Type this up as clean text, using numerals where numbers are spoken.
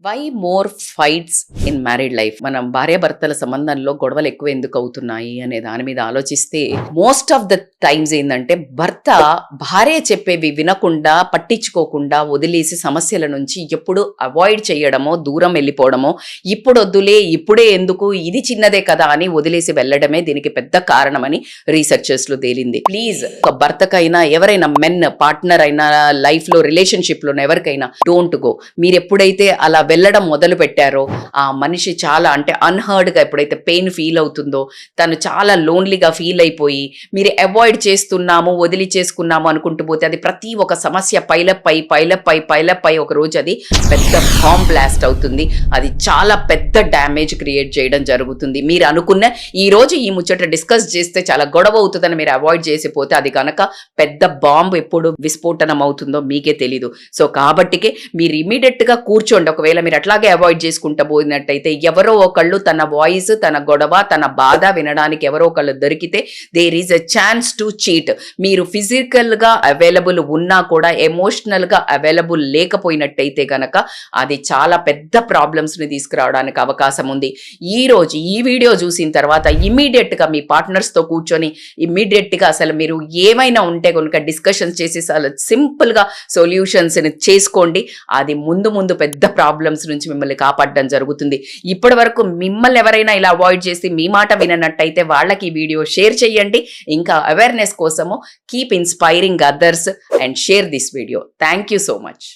Why more fights in married life? మనం భార్యాభర్తల సంబంధంలో గొడవలు ఎక్కువ ఎందుకు అవుతున్నాయి అనే దాని మీద ఆలోచిస్తే మోస్ట్ ఆఫ్ ద టైమ్స్ ఏంటంటే భర్త భార్య చెప్పేవి వినకుండా పట్టించుకోకుండా వదిలేసి సమస్యల నుంచి ఎప్పుడు అవాయిడ్ చేయడమో దూరం వెళ్ళిపోవడమో, ఇప్పుడు వద్దులే ఇప్పుడే ఎందుకు ఇది చిన్నదే కదా అని వదిలేసి వెళ్ళడమే దీనికి పెద్ద కారణమని రీసెర్చర్స్ లో తేలింది. ప్లీజ్ ఒక భర్తకైనా ఎవరైనా మెన్ పార్ట్నర్ అయినా లైఫ్ లో రిలేషన్షిప్ లో ఎవరికైనా డోంట్ గో. మీరు ఎప్పుడైతే అలా వెళ్ళడం మొదలు పెట్టారో ఆ మనిషి చాలా అంటే అన్హర్డ్గా ఎప్పుడైతే పెయిన్ ఫీల్ అవుతుందో, తను చాలా లోన్లీగా ఫీల్ అయిపోయి మీరు అవాయిడ్ చేస్తున్నాము వదిలి చేసుకున్నాము అనుకుంటూ పోతే అది ప్రతి ఒక సమస్య పైలప్ అయి ఒక రోజు అది పెద్ద బాంబ్ బ్లాస్ట్ అవుతుంది. అది చాలా పెద్ద డ్యామేజ్ క్రియేట్ చేయడం జరుగుతుంది. మీరు అనుకున్న ఈ రోజు ఈ ముచ్చట డిస్కస్ చేస్తే చాలా గొడవ అవుతుందని మీరు అవాయిడ్ చేసిపోతే అది కనుక పెద్ద బాంబు ఎప్పుడు విస్ఫోటనం అవుతుందో మీకే తెలీదు. సో కాబట్టికే మీరు ఇమీడియట్ గా కూర్చోండి. ఒకవేళ మీరు అట్లాగే అవాయిడ్ చేసుకుంటూ పోయినట్టయితే ఎవరో ఒకళ్ళు తన వాయిస్, తన గొడవ, తన బాధ వినడానికి ఎవరో ఒకళ్ళు దొరికితే there is a chance to cheat. మీరు ఫిజికల్ గా అవైలబుల్ ఉన్నా కూడా ఎమోషనల్ గా అవైలబుల్ లేకపోయినట్టయితే గనక అది చాలా పెద్ద ప్రాబ్లమ్స్ ని తీసుకురావడానికి అవకాశం ఉంది. ఈ రోజు ఈ వీడియో చూసిన తర్వాత ఇమీడియట్ గా మీ పార్ట్నర్స్ తో కూర్చొని ఇమీడియట్ గా అసలు మీరు ఏమైనా ఉంటే కనుక డిస్కషన్స్ చేసి సింపుల్ గా సొల్యూషన్స్ చేసుకోండి. అది ముందు పెద్ద ప్రాబ్లమ్స్ నుంచి మిమ్మల్ని కాపాడడం జరుగుతుంది. ఇప్పటి వరకు మిమ్మల్ని ఎవరైనా ఇలా అవాయిడ్ చేసి మీ మాట విననట్టయితే వాళ్ళకి ఈ వీడియో షేర్ చేయండి. ఇంకా అవేర్నెస్ కోసము keep inspiring others and share this video. Thank you so much.